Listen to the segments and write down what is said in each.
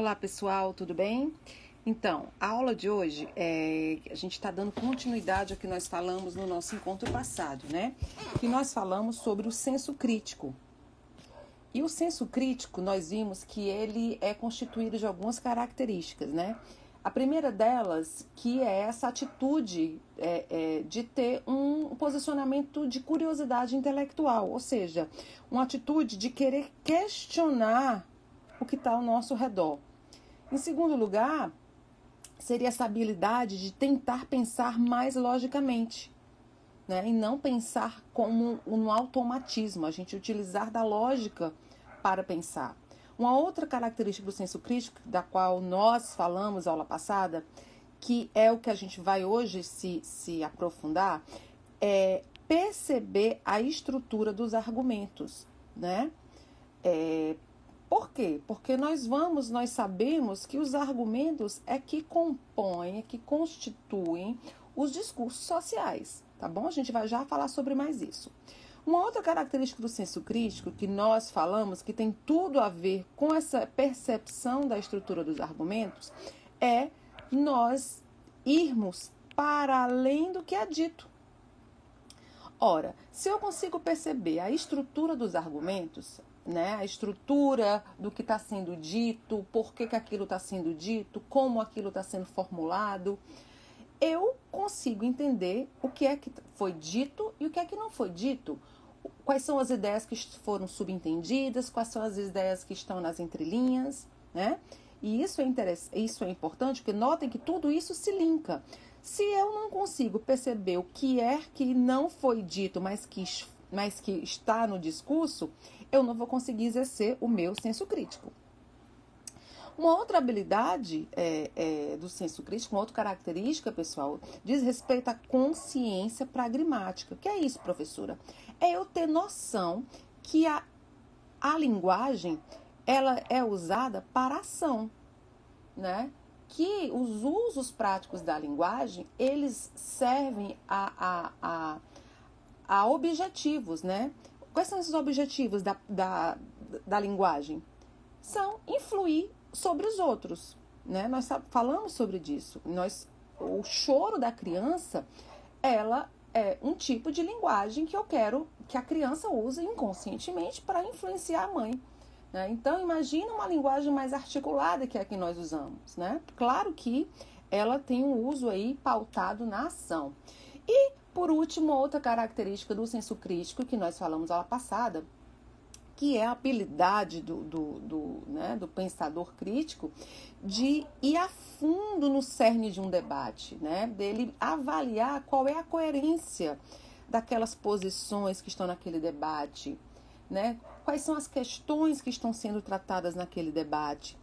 Olá pessoal, tudo bem? Então, a aula de hoje, a gente está dando continuidade ao que nós falamos no nosso encontro passado, né? Que nós falamos sobre o senso crítico. E o senso crítico, nós vimos que ele é constituído de algumas características, né? A primeira delas, que é essa atitude de ter um posicionamento de curiosidade intelectual, ou seja, uma atitude de querer questionar o que está ao nosso redor. Em segundo lugar, seria essa habilidade de tentar pensar mais logicamente, né? E não pensar como um automatismo, a gente utilizar da lógica para pensar. Uma outra característica do senso crítico, da qual nós falamos na aula passada, que é o que a gente vai hoje se aprofundar, é perceber a estrutura dos argumentos, né? Por quê? Porque nós sabemos que os argumentos é que compõem, é que constituem os discursos sociais, tá bom? A gente vai já falar sobre mais isso. Uma outra característica do senso crítico que nós falamos, que tem tudo a ver com essa percepção da estrutura dos argumentos, é nós irmos para além do que é dito. Ora, se eu consigo perceber a estrutura dos argumentos, né, a estrutura do que está sendo dito, por que aquilo está sendo dito, como aquilo está sendo formulado, eu consigo entender o que é que foi dito e o que é que não foi dito. Quais são as ideias que foram subentendidas, quais são as ideias que estão nas entrelinhas, né? E isso é importante, porque notem que tudo isso se linka. Se eu não consigo perceber o que é que não foi dito, mas que está no discurso, eu não vou conseguir exercer o meu senso crítico. Uma outra habilidade do senso crítico, uma outra característica, pessoal, diz respeito à consciência pragmática. O que é isso, professora? É eu ter noção que a linguagem ela é usada para ação, né? Que os usos práticos da linguagem, eles servem a objetivos, né? Quais são esses objetivos da linguagem? São influir sobre os outros, né? Nós falamos sobre disso. O choro da criança, ela é um tipo de linguagem que eu quero que a criança use inconscientemente para influenciar a mãe, né? Então, imagina uma linguagem mais articulada que é a que nós usamos, né? Claro que ela tem um uso aí pautado na ação. E, por último, outra característica do senso crítico que nós falamos na aula passada, que é a habilidade do pensador crítico de ir a fundo no cerne de um debate, né? Dele avaliar qual é a coerência daquelas posições que estão naquele debate, né? Quais são as questões que estão sendo tratadas naquele debate,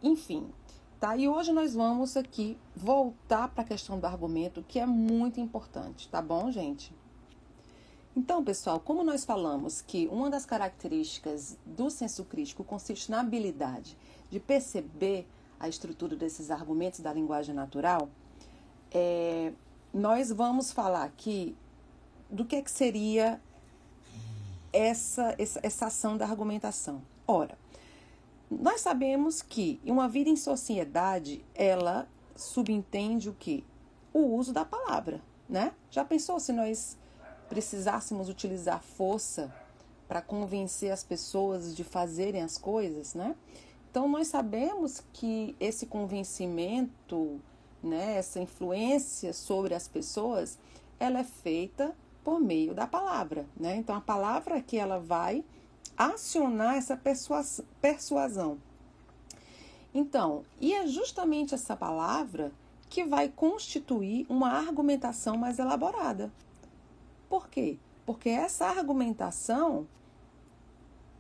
enfim. Tá? E hoje nós vamos aqui voltar para a questão do argumento, que é muito importante, tá bom, gente? Então, pessoal, como nós falamos que uma das características do senso crítico consiste na habilidade de perceber a estrutura desses argumentos da linguagem natural, nós vamos falar aqui do que seria essa ação da argumentação. Ora, nós sabemos que uma vida em sociedade, ela subentende o quê? O uso da palavra, né? Já pensou se nós precisássemos utilizar força para convencer as pessoas de fazerem as coisas, né? Então, nós sabemos que esse convencimento, né, essa influência sobre as pessoas, ela é feita por meio da palavra, né? Então, a palavra que ela vai acionar essa persuasão. Então, e é justamente essa palavra que vai constituir uma argumentação mais elaborada. Por quê? Porque essa argumentação,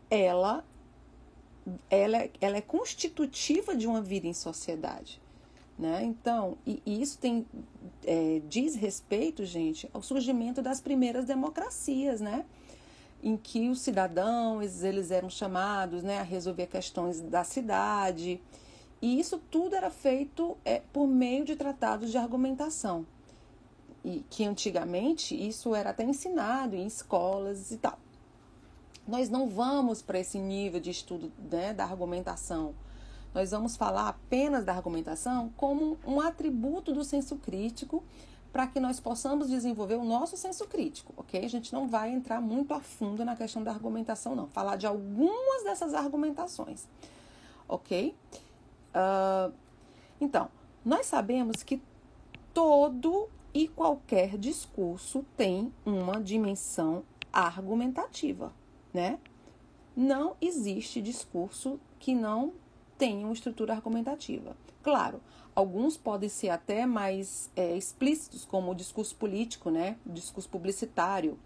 ela é constitutiva de uma vida em sociedade, né? Então, e isso diz respeito, gente, ao surgimento das primeiras democracias, né? Em que os cidadãos, eles eram chamados, né, a resolver questões da cidade. E isso tudo era feito por meio de tratados de argumentação. E que antigamente isso era até ensinado em escolas e tal. Nós não vamos para esse nível de estudo, né, da argumentação Nós vamos falar apenas da argumentação como um atributo do senso crítico para que nós possamos desenvolver o nosso senso crítico, ok? A gente não vai entrar muito a fundo na questão da argumentação, não. Falar de algumas dessas argumentações, ok? Então, nós sabemos que todo e qualquer discurso tem uma dimensão argumentativa, né? Não existe discurso que não tenha uma estrutura argumentativa. Claro, alguns podem ser até mais explícitos, como o discurso político, né? O discurso publicitário.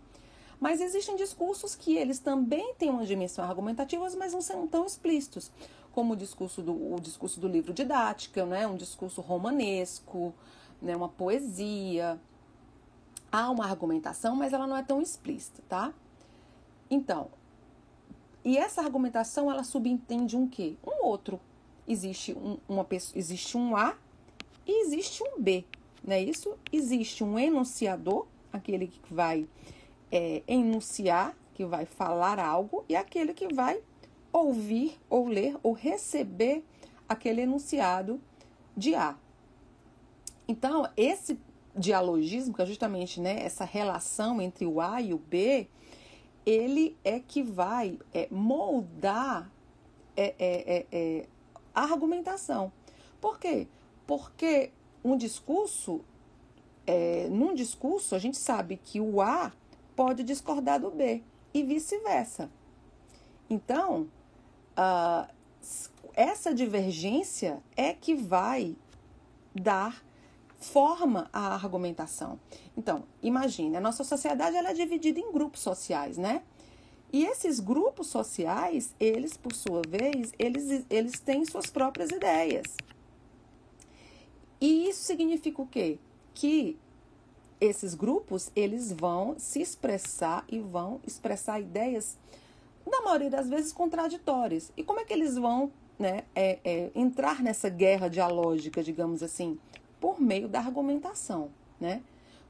Mas existem discursos que eles também têm uma dimensão argumentativa, mas não são tão explícitos, como o discurso do livro didática, né? Um discurso romanesco, né? Uma poesia. Há uma argumentação, mas ela não é tão explícita, tá? Então, e essa argumentação, ela subentende um quê? Um outro. Existe existe um A e existe um B, não é isso? Existe um enunciador, aquele que vai enunciar, que vai falar algo, e aquele que vai ouvir, ou ler, ou receber aquele enunciado de A. Então, esse dialogismo, que é justamente, né, essa relação entre o A e o B, ele é que vai moldar a argumentação. Por quê? Porque num discurso, a gente sabe que o A pode discordar do B e vice-versa. Então, essa divergência é que vai dar forma à argumentação. Então, imagine, a nossa sociedade ela é dividida em grupos sociais, né? E esses grupos sociais, eles, por sua vez, eles têm suas próprias ideias. E isso significa o quê? Que esses grupos, eles vão se expressar e vão expressar ideias, na maioria das vezes, contraditórias. E como é que eles vão, né, entrar nessa guerra dialógica, digamos assim? Por meio da argumentação, né?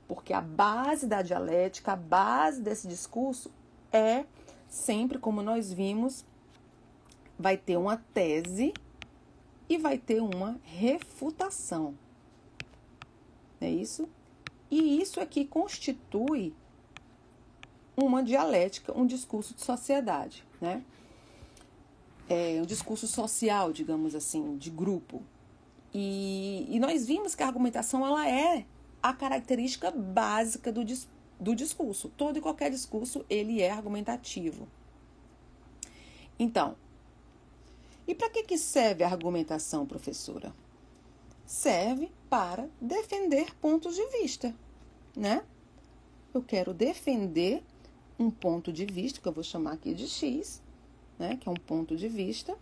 Porque a base da dialética, a base desse discurso é sempre, como nós vimos, vai ter uma tese e vai ter uma refutação. Não é isso? E isso aqui constitui uma dialética, um discurso de sociedade, né? Um discurso social, digamos assim, de grupo. E nós vimos que a argumentação ela é a característica básica do discurso. Todo e qualquer discurso, ele é argumentativo. Então, e para que serve a argumentação, professora? Serve para defender pontos de vista, né? Eu quero defender um ponto de vista, que eu vou chamar aqui de X, né? Que é um ponto de vista.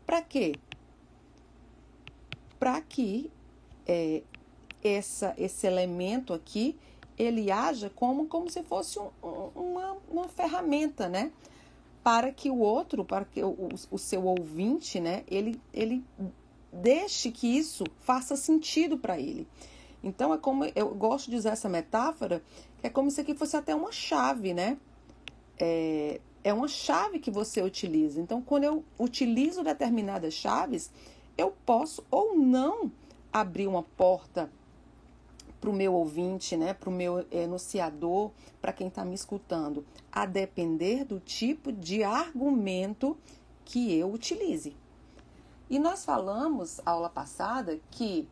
Para quê? Para que esse elemento aqui, ele haja como se fosse uma ferramenta, né? Para que o outro, para que o seu ouvinte, né? Ele deixe que isso faça sentido para ele. Então, eu gosto de usar essa metáfora, que é como se aqui fosse até uma chave, né? É uma chave que você utiliza. Então, quando eu utilizo determinadas chaves, eu posso ou não abrir uma porta para o meu ouvinte, né, para o meu enunciador, para quem está me escutando, a depender do tipo de argumento que eu utilize. E nós falamos, aula passada, que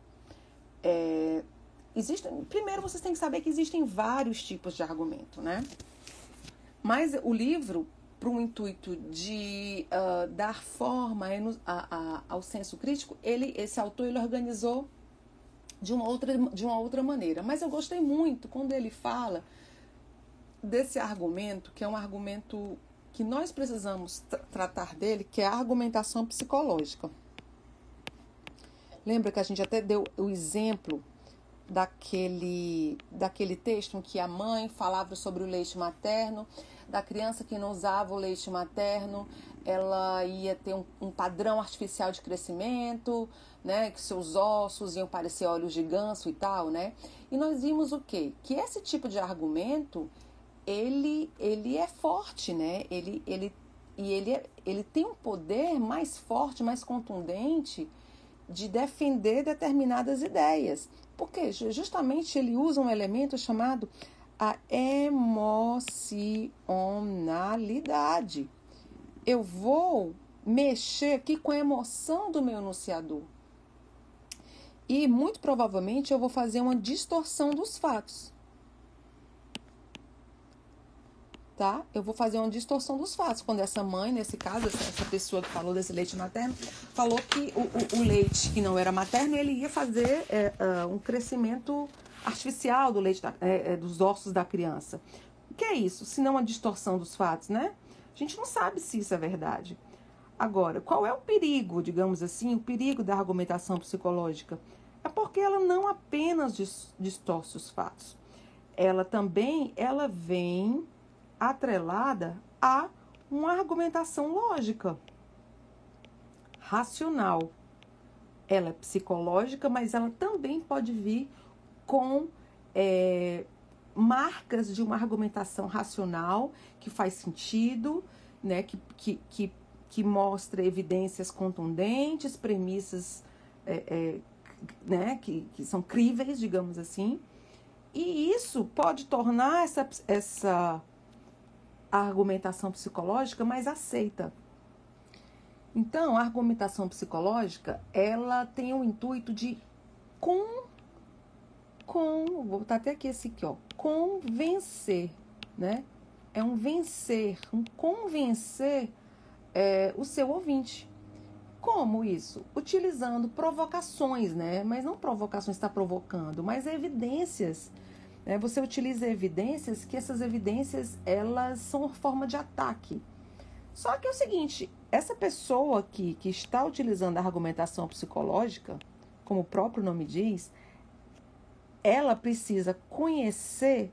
primeiro vocês têm que saber que existem vários tipos de argumento, né? Mas o livro, para o intuito de dar forma ao senso crítico, esse autor ele organizou de uma outra maneira. Mas eu gostei muito quando ele fala desse argumento, que é um argumento que nós precisamos tratar dele, que é a argumentação psicológica. Lembra que a gente até deu o exemplo daquele texto em que a mãe falava sobre o leite materno, da criança que não usava o leite materno, ela ia ter um padrão artificial de crescimento, né, que seus ossos iam parecer olhos de ganso e tal, né? E nós vimos o quê? Que esse tipo de argumento, ele é forte, né? Ele e ele tem um poder mais forte, mais contundente de defender determinadas ideias. Porque justamente ele usa um elemento chamado a emocionalidade. Eu vou mexer aqui com a emoção do meu enunciador. E muito provavelmente eu vou fazer uma distorção dos fatos. Tá? Eu vou fazer uma distorção dos fatos. Quando essa mãe, nesse caso, essa pessoa que falou desse leite materno, falou que o leite que não era materno, ele ia fazer um crescimento artificial do leite dos ossos da criança. O que é isso? Se não uma distorção dos fatos, né? A gente não sabe se isso é verdade. Agora, qual é o perigo, digamos assim, o perigo da argumentação psicológica? É porque ela não apenas distorce os fatos. Ela vem atrelada a uma argumentação lógica, racional. Ela é psicológica, mas ela também pode vir com marcas de uma argumentação racional que faz sentido, né, que mostra evidências contundentes, premissas né, que são críveis, digamos assim. E isso pode tornar essa argumentação psicológica mais aceita. Então, a argumentação psicológica, ela tem o intuito de vou botar até aqui esse aqui, ó, convencer, né? É um vencer, um convencer o seu ouvinte. Como isso? Utilizando provocações, né? Mas não provocações está provocando, mas evidências. Né? Você utiliza evidências que essas evidências, elas são forma de ataque. Só que é o seguinte, essa pessoa que está utilizando a argumentação psicológica, como o próprio nome diz, ela precisa conhecer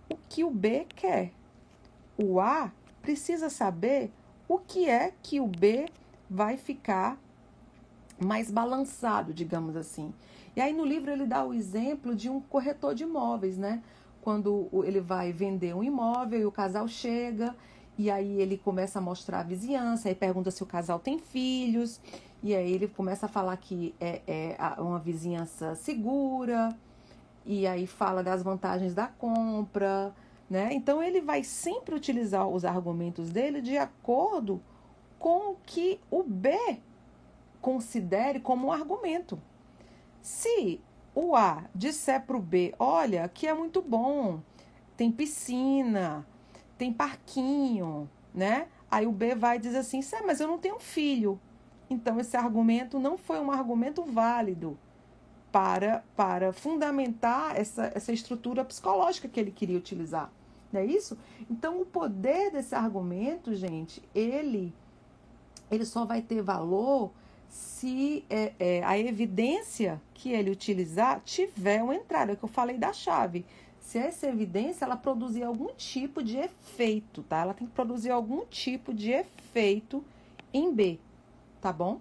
o que o B quer. O A precisa saber o que é que o B vai ficar mais balançado, digamos assim. E aí no livro ele dá o exemplo de um corretor de imóveis, né? Quando ele vai vender um imóvel e o casal chega, e aí ele começa a mostrar a vizinhança, aí pergunta se o casal tem filhos, e aí ele começa a falar que é uma vizinhança segura, e aí fala das vantagens da compra, né? Então ele vai sempre utilizar os argumentos dele de acordo com o que o B considere como um argumento. Se o A disser para o B, olha, aqui é muito bom, tem piscina, tem parquinho, né? Aí o B vai dizer assim, mas eu não tenho filho. Então esse argumento não foi um argumento válido para fundamentar essa estrutura psicológica que ele queria utilizar. Não é isso? Então o poder desse argumento, gente, ele só vai ter valor se a evidência que ele utilizar tiver uma entrada, que eu falei da chave. Se essa evidência, ela produzir algum tipo de efeito, tá? Ela tem que produzir algum tipo de efeito em B, tá bom?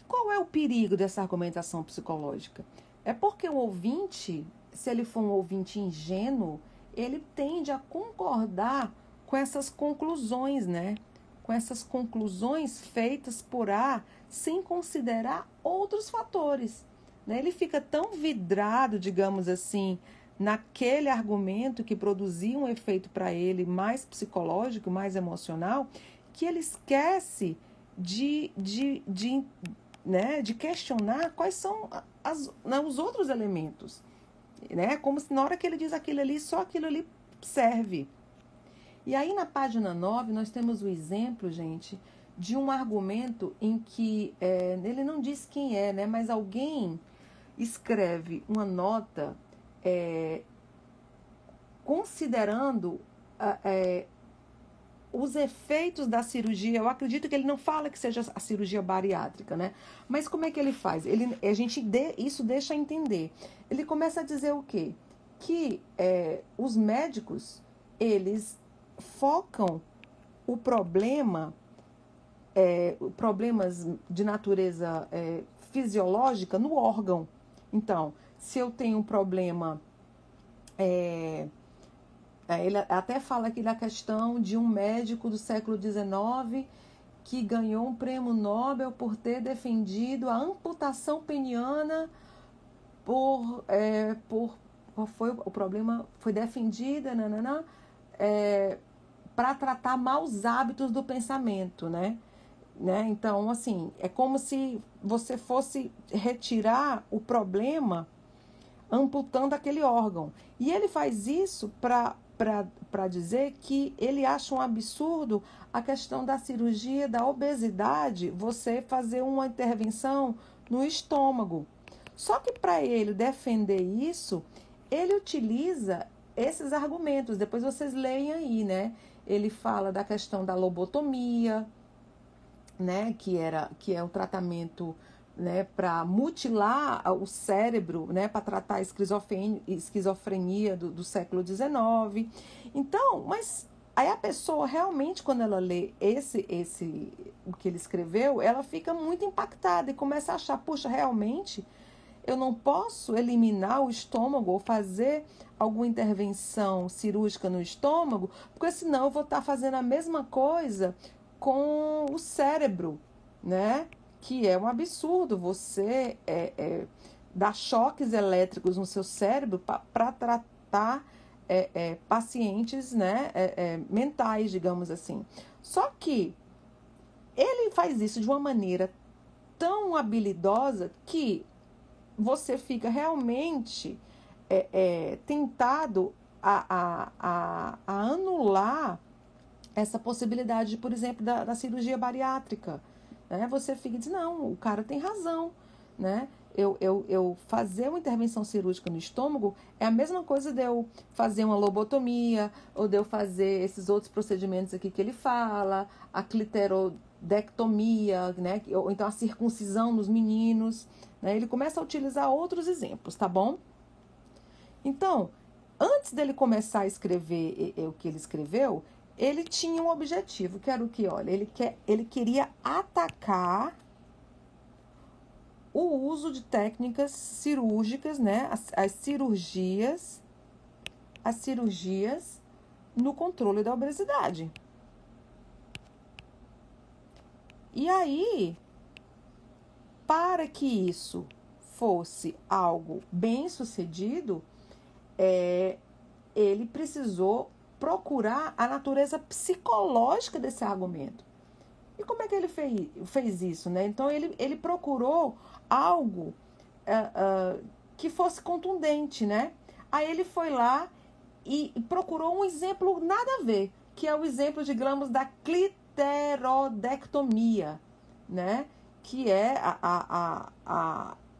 Qual é o perigo dessa argumentação psicológica? É porque o ouvinte, se ele for um ouvinte ingênuo, ele tende a concordar com essas conclusões, né? Com essas conclusões feitas por A, sem considerar outros fatores. Né? Ele fica tão vidrado, digamos assim, naquele argumento que produzia um efeito para ele mais psicológico, mais emocional, que ele esquece de questionar quais são os outros elementos. Né? Como se na hora que ele diz aquilo ali, só aquilo ali serve. E aí na página 9 nós temos o exemplo, gente, de um argumento em que ele não diz quem é, né? Mas alguém escreve uma nota considerando os efeitos da cirurgia. Eu acredito que ele não fala que seja a cirurgia bariátrica, né? Mas como é que ele faz? Isso deixa entender. Ele começa a dizer o quê? Que os médicos, eles focam o problema, problemas de natureza fisiológica no órgão. Então, se eu tenho um problema Ele até fala aqui da questão de um médico do século XIX que ganhou um prêmio Nobel por ter defendido a amputação peniana qual foi o problema? Foi defendida, para tratar maus hábitos do pensamento, né? Então, assim, é como se você fosse retirar o problema amputando aquele órgão. E ele faz isso para dizer que ele acha um absurdo a questão da cirurgia da obesidade, você fazer uma intervenção no estômago. Só que para ele defender isso, ele utiliza esses argumentos. Depois vocês leem aí, né? Ele fala da questão da lobotomia, né? Que é um tratamento, né, para mutilar o cérebro, né, para tratar a esquizofrenia do século XIX. Então, mas aí a pessoa realmente, quando ela lê o que ele escreveu, ela fica muito impactada e começa a achar, puxa, realmente eu não posso eliminar o estômago ou fazer alguma intervenção cirúrgica no estômago, porque senão eu vou estar fazendo a mesma coisa com o cérebro, né? Que é um absurdo você dar choques elétricos no seu cérebro para tratar pacientes, né, mentais, digamos assim. Só que ele faz isso de uma maneira tão habilidosa que você fica realmente tentado a anular essa possibilidade, por exemplo, da cirurgia bariátrica. Né? Você fica e diz, não, o cara tem razão. Né? Eu fazer uma intervenção cirúrgica no estômago é a mesma coisa de eu fazer uma lobotomia, ou de eu fazer esses outros procedimentos aqui que ele fala, a cliterodectomia, né? Ou então a circuncisão nos meninos. Né? Ele começa a utilizar outros exemplos, tá bom? Então, antes dele começar a escrever o que ele escreveu, ele tinha um objetivo, que era o que? Olha, ele queria atacar o uso de técnicas cirúrgicas, né? As cirurgias no controle da obesidade. E aí, para que isso fosse algo bem sucedido, ele precisou procurar a natureza psicológica desse argumento. E como é que ele fez isso? Né? Então, ele procurou algo que fosse contundente. Né? Aí ele foi lá e procurou um exemplo nada a ver, que é o exemplo, digamos, da cliterodectomia, né? Que é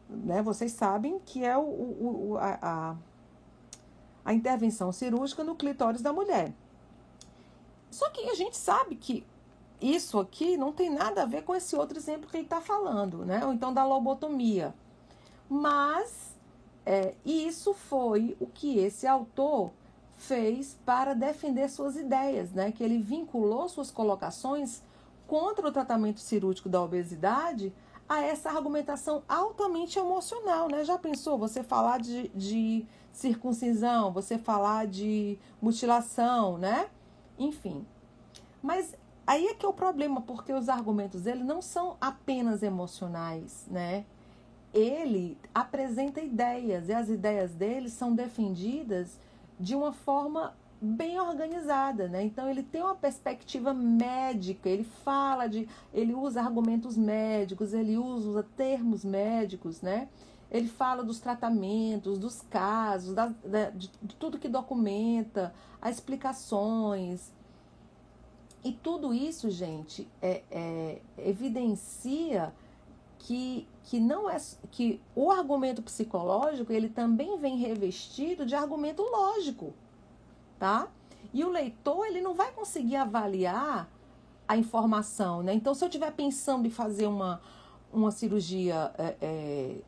né? Vocês sabem que é a intervenção cirúrgica no clitóris da mulher. Só que a gente sabe que isso aqui não tem nada a ver com esse outro exemplo que ele está falando, né? Ou então da lobotomia. Mas isso foi o que esse autor fez para defender suas ideias, né? Que ele vinculou suas colocações contra o tratamento cirúrgico da obesidade a essa argumentação altamente emocional, né? Já pensou você falar de circuncisão, você falar de mutilação, né? Enfim. Mas aí é que é o problema, porque os argumentos dele não são apenas emocionais, né? Ele apresenta ideias, e as ideias dele são defendidas de uma forma bem organizada, né? Então ele tem uma perspectiva médica, ele usa argumentos médicos, ele usa termos médicos, né? Ele fala dos tratamentos, dos casos, de tudo que documenta, as explicações. E tudo isso, gente, evidencia que não é que o argumento psicológico ele também vem revestido de argumento lógico, tá? E o leitor ele não vai conseguir avaliar a informação, né? Então, se eu estiver pensando em fazer uma cirurgia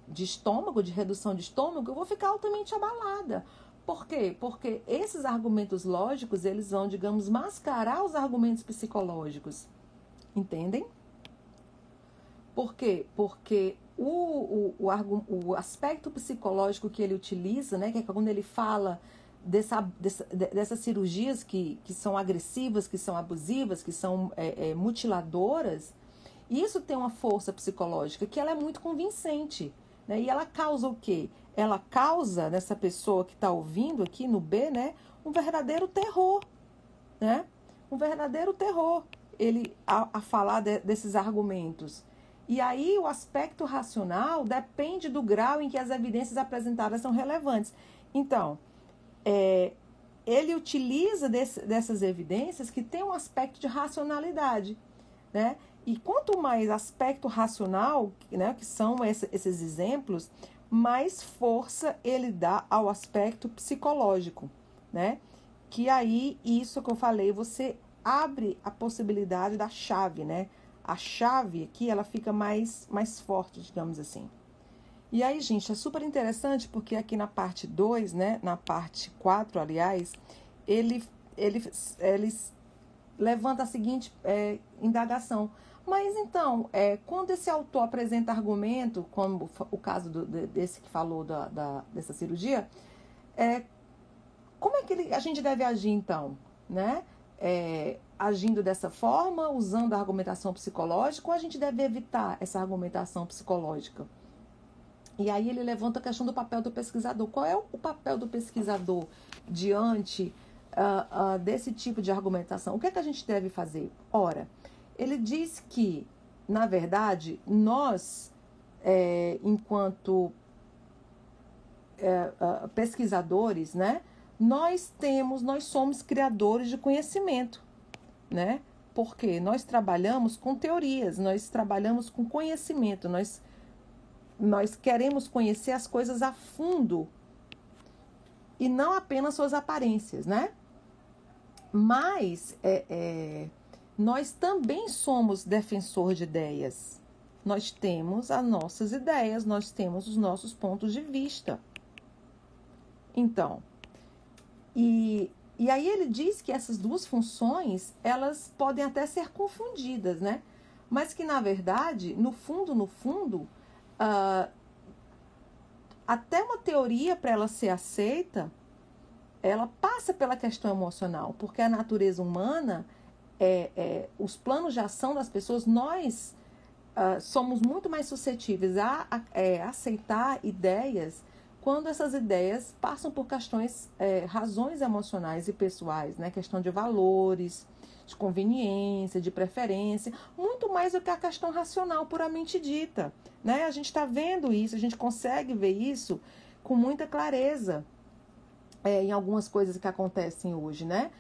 de estômago, de redução de estômago, eu vou ficar altamente abalada. Por quê? Porque esses argumentos lógicos, eles vão, digamos, mascarar os argumentos psicológicos. Entendem? Por quê? Porque o aspecto psicológico que ele utiliza, né, que é quando ele fala dessas cirurgias que são agressivas, que são abusivas, que são mutiladoras, isso tem uma força psicológica que ela é muito convincente, né? E ela causa o quê? Ela causa nessa pessoa que está ouvindo aqui no B, né, um verdadeiro terror, né? Um verdadeiro terror, ele a falar desses argumentos. E aí o aspecto racional depende do grau em que as evidências apresentadas são relevantes. Então, ele utiliza dessas evidências que tem um aspecto de racionalidade, né? E quanto mais aspecto racional, né, que são esses exemplos, mais força ele dá ao aspecto psicológico, né? Que aí, isso que eu falei, você abre a possibilidade da chave, né? A chave aqui, ela fica mais forte, digamos assim. E aí, gente, é super interessante porque aqui na parte 2, né, na parte 4, aliás, ele levanta a seguinte indagação. Mas então, quando esse autor apresenta argumento, como o caso desse que falou dessa cirurgia, como é que a gente deve agir então? Né? Agindo dessa forma, usando a argumentação psicológica, ou a gente deve evitar essa argumentação psicológica? E aí ele levanta a questão do papel do pesquisador. Qual é o papel do pesquisador diante desse tipo de argumentação? O que é que a gente deve fazer? Ora, ele diz que, na verdade, nós, enquanto pesquisadores, né, nós somos criadores de conhecimento, né? Porque nós trabalhamos com teorias, nós trabalhamos com conhecimento, nós queremos conhecer as coisas a fundo e não apenas suas aparências, né? Mas nós também somos defensores de ideias. Nós temos as nossas ideias, nós temos os nossos pontos de vista. Então, e aí ele diz que essas duas funções, elas podem até ser confundidas, né? Mas que, na verdade, no fundo, até uma teoria, para ela ser aceita, ela passa pela questão emocional, porque a natureza humana, os planos de ação das pessoas, nós somos muito mais suscetíveis a aceitar ideias quando essas ideias passam por razões emocionais e pessoais, né? Questão de valores, de conveniência, de preferência, muito mais do que a questão racional puramente dita, né? A gente está vendo isso, a gente consegue ver isso com muita clareza em algumas coisas que acontecem hoje, né?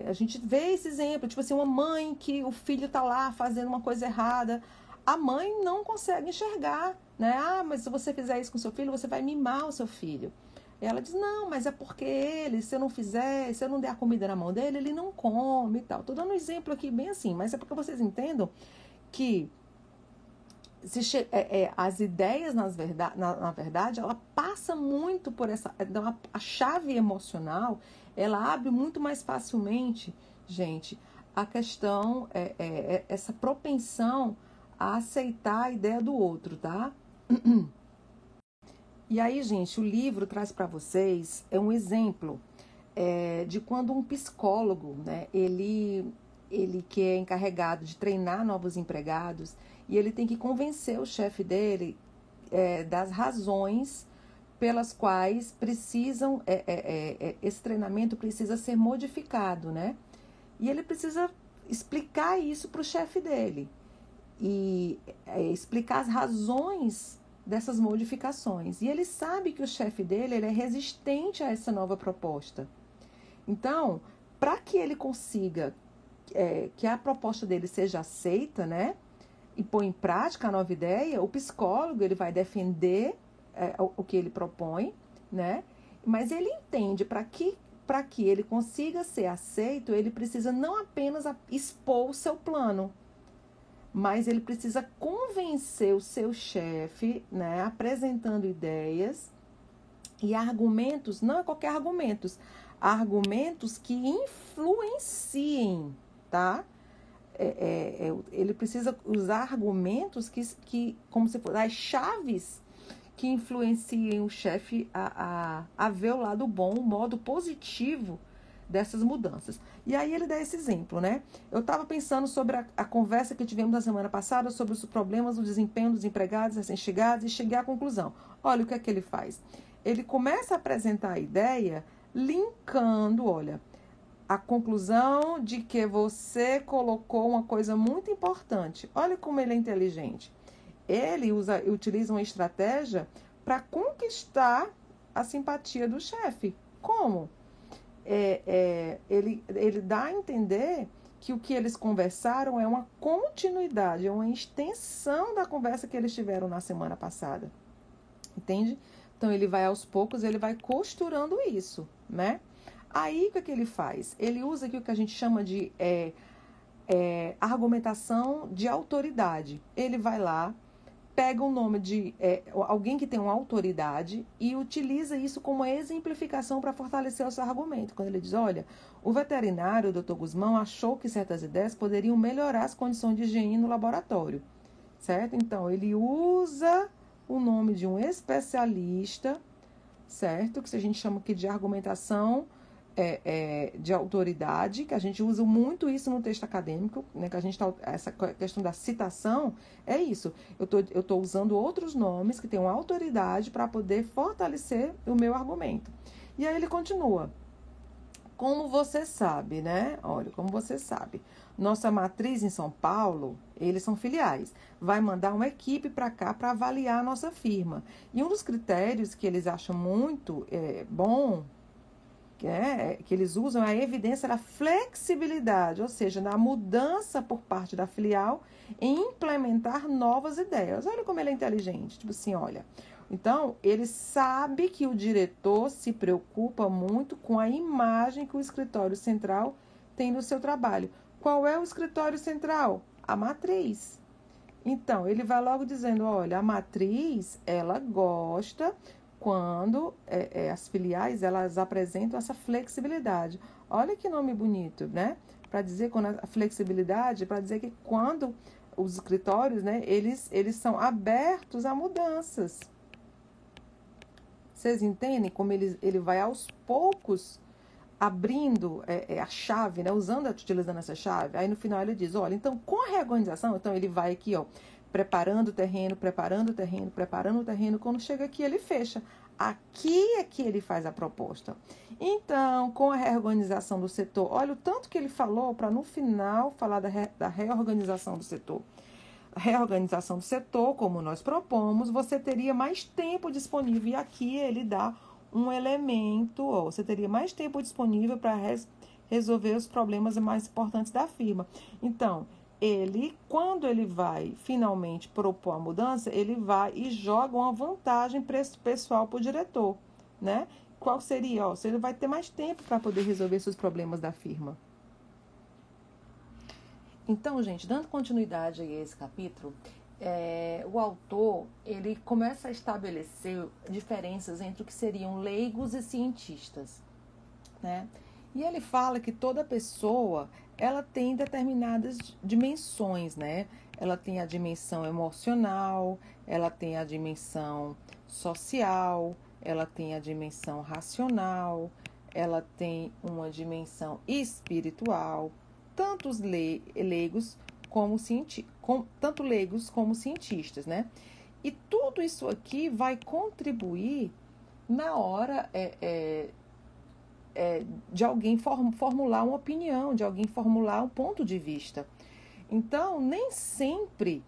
A gente vê esse exemplo, tipo assim, uma mãe que o filho está lá fazendo uma coisa errada, a mãe não consegue enxergar, né? Ah, mas se você fizer isso com seu filho, você vai mimar o seu filho. E ela diz, não, mas é porque se eu não der a comida na mão dele, ele não come e tal. Estou dando um exemplo aqui bem assim, mas é porque vocês entendam que as ideias, na verdade, ela passa muito por a chave emocional, ela abre muito mais facilmente, gente, a questão, essa propensão a aceitar a ideia do outro, tá? E aí, gente, o livro traz para vocês um exemplo de quando um psicólogo, né, ele que é encarregado de treinar novos empregados, e ele tem que convencer o chefe dele das razões pelas quais esse treinamento precisa ser modificado, né? E ele precisa explicar isso para o chefe dele e explicar as razões dessas modificações. E ele sabe que o chefe dele ele é resistente a essa nova proposta. Então, para que ele consiga que a proposta dele seja aceita, né, e pôr em prática a nova ideia, o psicólogo ele vai defender o que ele propõe, né, mas ele entende para que ele consiga ser aceito, ele precisa não apenas expor o seu plano, mas ele precisa convencer o seu chefe, né, apresentando ideias e argumentos, não é qualquer argumentos que influenciem, tá? Ele precisa usar argumentos que como se fossem as chaves que influenciem o chefe a ver o lado bom, o modo positivo dessas mudanças. E aí ele dá esse exemplo, né? Eu estava pensando sobre a conversa que tivemos na semana passada sobre os problemas do desempenho dos empregados recém-chegados e cheguei à conclusão. Olha o que é que ele faz. Ele começa a apresentar a ideia linkando, olha, a conclusão de que você colocou uma coisa muito importante. Olha como ele é inteligente. Ele utiliza uma estratégia para conquistar a simpatia do chefe. Como? Ele dá a entender que o que eles conversaram é uma continuidade, é uma extensão da conversa que eles tiveram na semana passada. Entende? Então, ele vai aos poucos, ele vai costurando isso, né? Aí, o que ele faz? Ele usa aqui o que a gente chama de argumentação de autoridade. Ele vai lá, pega o nome de alguém que tem uma autoridade e utiliza isso como exemplificação para fortalecer o seu argumento. Quando ele diz, olha, o veterinário, o Dr. Guzmão, achou que certas ideias poderiam melhorar as condições de higiene no laboratório, certo? Então, ele usa o nome de um especialista, certo? Que a gente chama aqui de argumentação de autoridade, que a gente usa muito isso no texto acadêmico, né? Que a gente essa questão da citação é isso. Eu tô usando outros nomes que têm uma autoridade para poder fortalecer o meu argumento. E aí ele continua. Como você sabe, né? Olha, como você sabe, nossa matriz em São Paulo, eles são filiais, vai mandar uma equipe para cá para avaliar a nossa firma. E um dos critérios que eles acham muito bom, que eles usam, é a evidência da flexibilidade, ou seja, da mudança por parte da filial em implementar novas ideias. Olha como ele é inteligente. Tipo assim, olha. Então, ele sabe que o diretor se preocupa muito com a imagem que o escritório central tem no seu trabalho. Qual é o escritório central? A matriz. Então, ele vai logo dizendo, olha, a matriz, ela gosta quando as filiais, elas apresentam essa flexibilidade. Olha que nome bonito, né? Para dizer quando a flexibilidade, para dizer que quando os escritórios, né, eles são abertos a mudanças. Vocês entendem como ele vai aos poucos abrindo a chave, né, utilizando essa chave? Aí no final ele diz, olha, então com a reorganização, então ele vai aqui, ó, preparando o terreno, preparando o terreno, preparando o terreno. Quando chega aqui, ele fecha. Aqui é que ele faz a proposta. Então, com a reorganização do setor, olha o tanto que ele falou para no final falar da reorganização do setor. A reorganização do setor, como nós propomos, você teria mais tempo disponível. E aqui ele dá um elemento, ó, você teria mais tempo disponível para resolver os problemas mais importantes da firma. Então, quando ele vai finalmente propor a mudança, ele vai e joga uma vantagem pessoal para o diretor, né? Qual seria? Ó, ele vai ter mais tempo para poder resolver seus problemas da firma. Então, gente, dando continuidade a esse capítulo, o autor, ele começa a estabelecer diferenças entre o que seriam leigos e cientistas, né? E ele fala que toda pessoa, ela tem determinadas dimensões, né? Ela tem a dimensão emocional, ela tem a dimensão social, ela tem a dimensão racional, ela tem uma dimensão espiritual, tanto leigos como cientistas, né? E tudo isso aqui vai contribuir na hora de alguém formular uma opinião, de alguém formular um ponto de vista. Então, nem sempre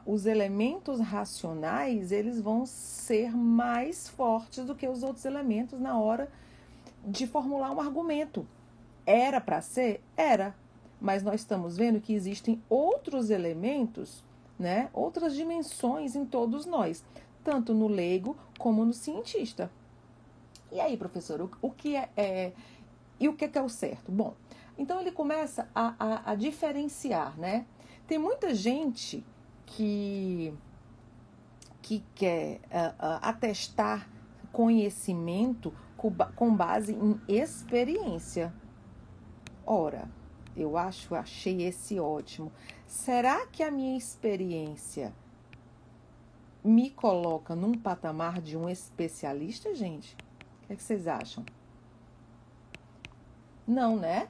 os elementos racionais, eles vão ser mais fortes do que os outros elementos na hora de formular um argumento. Era para ser? Era. Mas nós estamos vendo que existem outros elementos, né? Outras dimensões em todos nós, tanto no leigo como no cientista. E aí, professor, o que e o que é o certo? Bom, então ele começa a diferenciar, né? Tem muita gente que quer atestar conhecimento com base em experiência. Ora, achei esse ótimo. Será que a minha experiência me coloca num patamar de um especialista, gente? O que é que vocês acham? Não, né?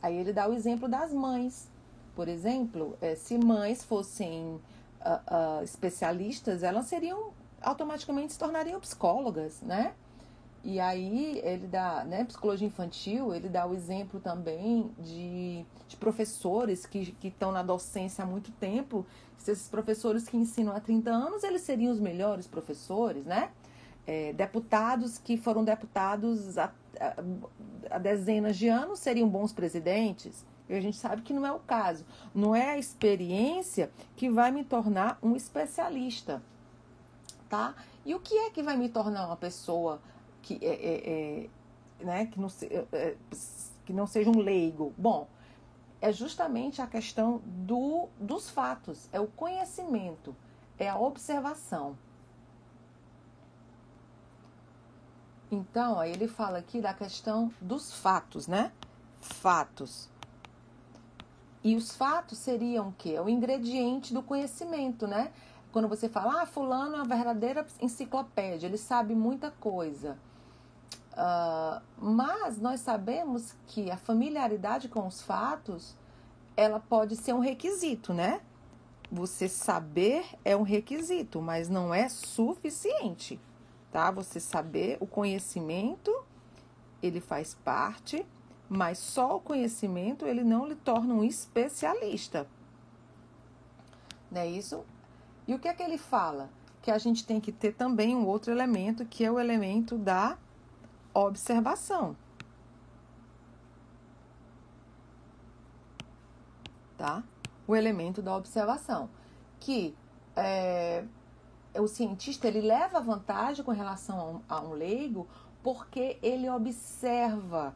Aí ele dá o exemplo das mães. Por exemplo, se mães fossem especialistas, elas seriam automaticamente se tornariam psicólogas, né? E aí ele dá, né, psicologia infantil, ele dá o exemplo também de professores que estão na docência há muito tempo. Se esses professores que ensinam há 30 anos, eles seriam os melhores professores, né? Deputados que foram deputados há dezenas de anos seriam bons presidentes. E a gente sabe que não é o caso. Não é a experiência que vai me tornar um especialista, tá? E o que é que vai me tornar uma pessoa né, que não seja um leigo? Bom, é justamente a questão dos fatos, é o conhecimento, é a observação. Então, aí ele fala aqui da questão dos fatos, né? Fatos. E os fatos seriam o quê? É o ingrediente do conhecimento, né? Quando você fala, fulano é uma verdadeira enciclopédia, ele sabe muita coisa. Mas nós sabemos que a familiaridade com os fatos, ela pode ser um requisito, né? Você saber é um requisito, mas não é suficiente, tá? Você saber, o conhecimento, ele faz parte, mas só o conhecimento, ele não lhe torna um especialista. Não é isso? E o que é que ele fala? Que a gente tem que ter também um outro elemento, que é o elemento da observação. Tá? O elemento da observação. Que o cientista, ele leva vantagem com relação a um leigo, porque ele observa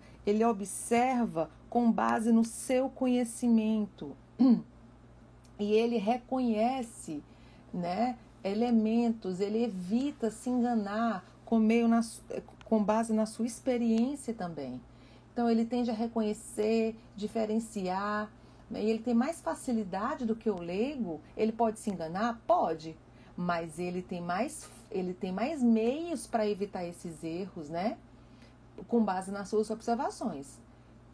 com base no seu conhecimento. E ele reconhece, né, elementos, ele evita se enganar com base na sua experiência também. Então, ele tende a reconhecer, diferenciar, né, e ele tem mais facilidade do que o leigo. Ele pode se enganar? Pode, mas ele tem mais meios para evitar esses erros, né, com base nas suas observações.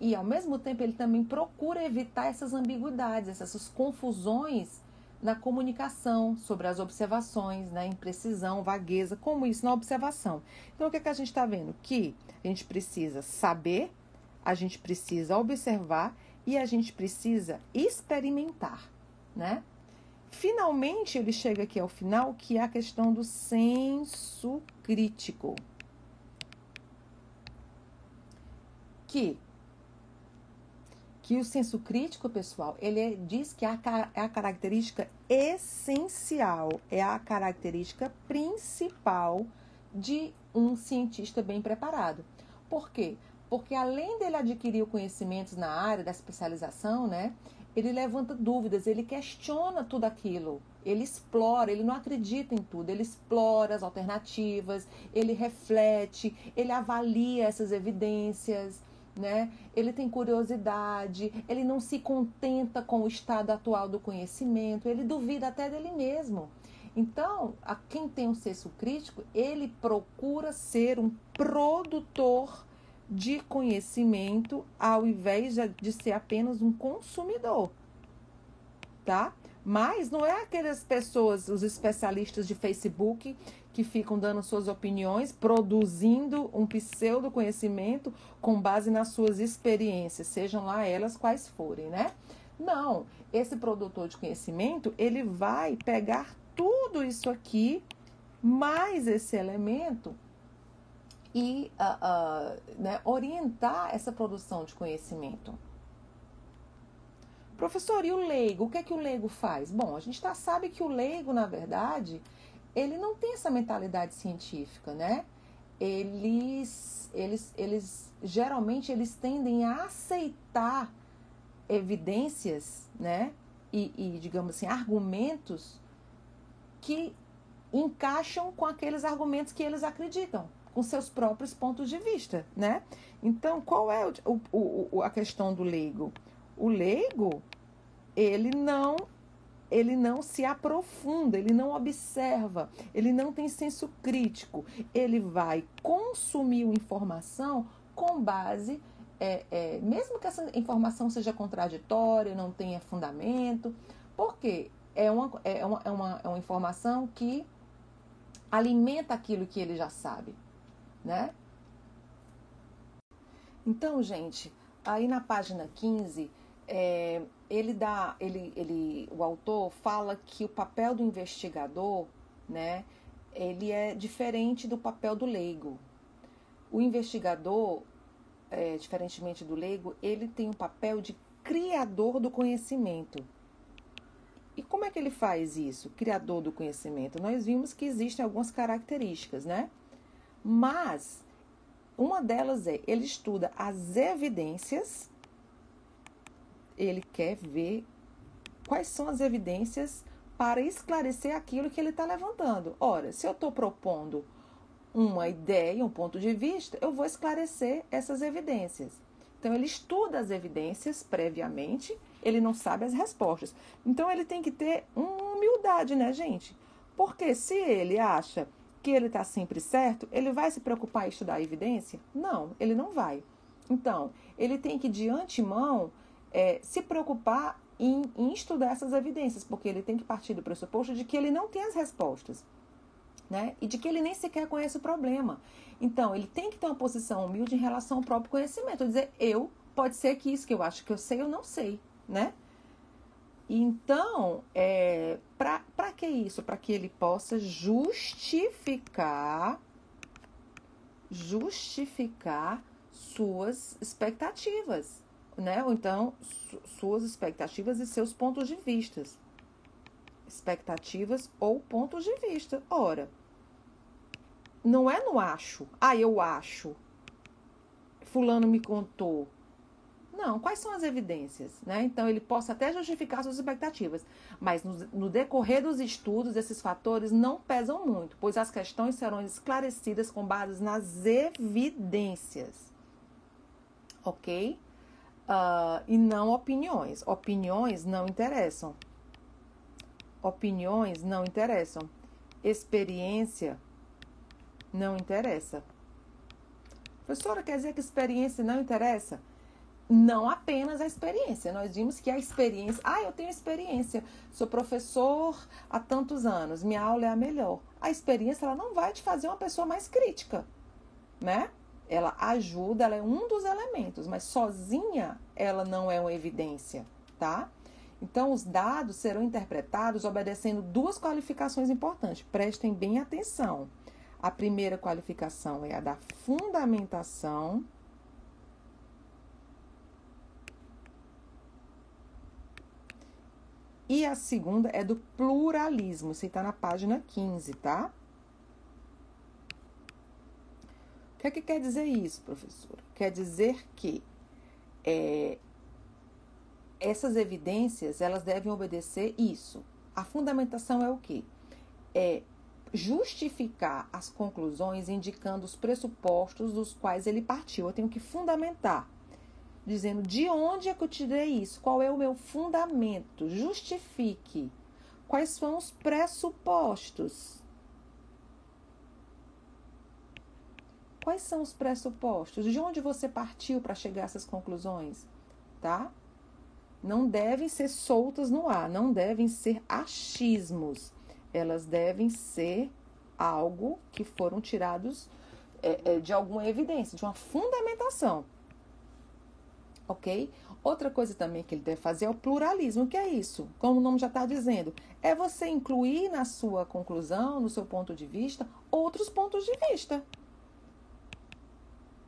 E, ao mesmo tempo, ele também procura evitar essas ambiguidades, essas confusões na comunicação sobre as observações, né? Imprecisão, vagueza, como isso na observação. Então, o que é que a gente está vendo? Que a gente precisa saber, a gente precisa observar e a gente precisa experimentar, né? Finalmente, ele chega aqui ao final, que é a questão do senso crítico. Que o senso crítico, pessoal, ele diz que é a característica essencial, é a característica principal de um cientista bem preparado. Por quê? Porque além dele adquirir conhecimentos na área da especialização, né, ele levanta dúvidas, ele questiona tudo aquilo, ele explora, ele não acredita em tudo, ele explora as alternativas, ele reflete, ele avalia essas evidências, né? Ele tem curiosidade, ele não se contenta com o estado atual do conhecimento, ele duvida até dele mesmo. Então, quem tem um senso crítico, ele procura ser um produtor de conhecimento ao invés de ser apenas um consumidor, tá? Mas não é aquelas pessoas, os especialistas de Facebook, que ficam dando suas opiniões, produzindo um pseudo-conhecimento com base nas suas experiências, sejam lá elas quais forem, né? Não, esse produtor de conhecimento, ele vai pegar tudo isso aqui, mais esse elemento, e né, orientar essa produção de conhecimento. Professor, e o leigo? O que é que o leigo faz? Bom, a gente sabe que o leigo, na verdade, ele não tem essa mentalidade científica, né? Eles geralmente, eles tendem a aceitar evidências, né? E, digamos assim, argumentos que encaixam com aqueles argumentos que eles acreditam, com seus próprios pontos de vista, né? Então, qual é a questão do leigo? O leigo, ele não ele não se aprofunda, ele não observa, ele não tem senso crítico. Ele vai consumir informação com base, mesmo que essa informação seja contraditória, não tenha fundamento, porque é uma informação que alimenta aquilo que ele já sabe, né? Então, gente, aí na página 15, o autor fala que o papel do investigador, né, ele é diferente do papel do leigo. O investigador, diferentemente do leigo, ele tem um papel de criador do conhecimento. E como é que ele faz isso, criador do conhecimento? Nós vimos que existem algumas características, né? Mas uma delas ele estuda as evidências, ele quer ver quais são as evidências para esclarecer aquilo que ele está levantando. Ora, se eu estou propondo uma ideia, um ponto de vista, eu vou esclarecer essas evidências. Então, ele estuda as evidências previamente, ele não sabe as respostas. Então, ele tem que ter uma humildade, né, gente? Porque se ele acha que ele está sempre certo, ele vai se preocupar em estudar a evidência? Não, ele não vai. Então, ele tem que, de antemão, se preocupar em estudar essas evidências, porque ele tem que partir do pressuposto de que ele não tem as respostas, né? E de que ele nem sequer conhece o problema. Então, ele tem que ter uma posição humilde em relação ao próprio conhecimento. Dizer, pode ser que isso que eu acho que eu sei, eu não sei, né? Então, para que isso? Para que ele possa justificar suas expectativas, né? Ou então, suas expectativas e seus pontos de vista. Expectativas ou pontos de vista. Ora, não é no acho. Eu acho. Fulano me contou. Não, quais são as evidências, né? Então, ele possa até justificar suas expectativas, mas no decorrer dos estudos, esses fatores não pesam muito, pois as questões serão esclarecidas com base nas evidências, ok? E não opiniões. Opiniões não interessam. Opiniões não interessam. Experiência não interessa. Professora, quer dizer que experiência não interessa? Não apenas a experiência. Nós vimos que a experiência... eu tenho experiência. Sou professor há tantos anos. Minha aula é a melhor. A experiência, ela não vai te fazer uma pessoa mais crítica, né? Ela ajuda, ela é um dos elementos, mas sozinha ela não é uma evidência, tá? Então, os dados serão interpretados obedecendo duas qualificações importantes. Prestem bem atenção. A primeira qualificação é a da fundamentação. E a segunda é do pluralismo. Isso está na página 15, tá? O que é que quer dizer isso, professora? Quer dizer que essas evidências, elas devem obedecer isso. A fundamentação é o quê? É justificar as conclusões indicando os pressupostos dos quais ele partiu. Eu tenho que fundamentar, dizendo de onde é que eu tirei isso, qual é o meu fundamento, justifique. Quais são os pressupostos? Quais são os pressupostos? De onde você partiu para chegar a essas conclusões? Tá? Não devem ser soltas no ar, não devem ser achismos. Elas devem ser algo que foram tirados de alguma evidência, de uma fundamentação. Ok? Outra coisa também que ele deve fazer é o pluralismo. O que é isso? Como o nome já está dizendo, é você incluir na sua conclusão, no seu ponto de vista, outros pontos de vista.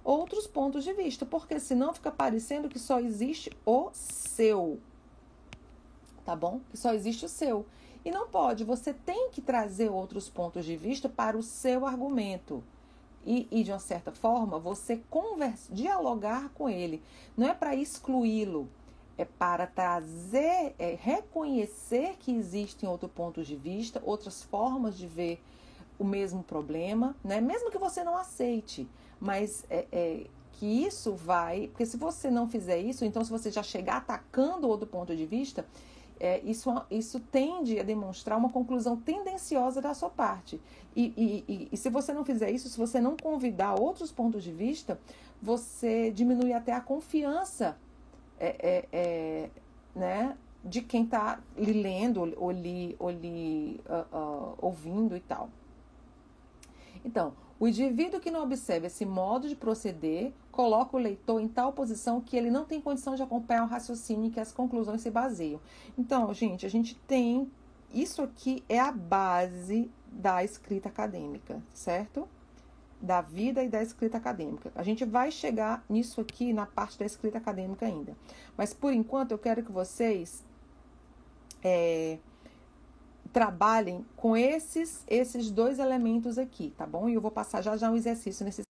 Outros pontos de vista, porque senão fica parecendo que só existe o seu. Tá bom? Que só existe o seu. E não pode, você tem que trazer outros pontos de vista para o seu argumento. E de uma certa forma, você dialogar com ele. Não é para excluí-lo, é para trazer, reconhecer que existem outros pontos de vista, outras formas de ver o mesmo problema, né? Mesmo que você não aceite, mas que isso vai... Porque se você não fizer isso, então se você já chegar atacando outro ponto de vista, Isso tende a demonstrar uma conclusão tendenciosa da sua parte. E se você não fizer isso, se você não convidar outros pontos de vista, você diminui até a confiança né, de quem está lhe lendo ou lhe ouvindo e tal. Então, o indivíduo que não observa esse modo de proceder coloca o leitor em tal posição que ele não tem condição de acompanhar o raciocínio que as conclusões se baseiam. Então, gente, a gente tem... Isso aqui é a base da escrita acadêmica, certo? Da vida e da escrita acadêmica. A gente vai chegar nisso aqui na parte da escrita acadêmica ainda. Mas, por enquanto, eu quero que vocês trabalhem com esses dois elementos aqui, tá bom? E eu vou passar já um exercício nesse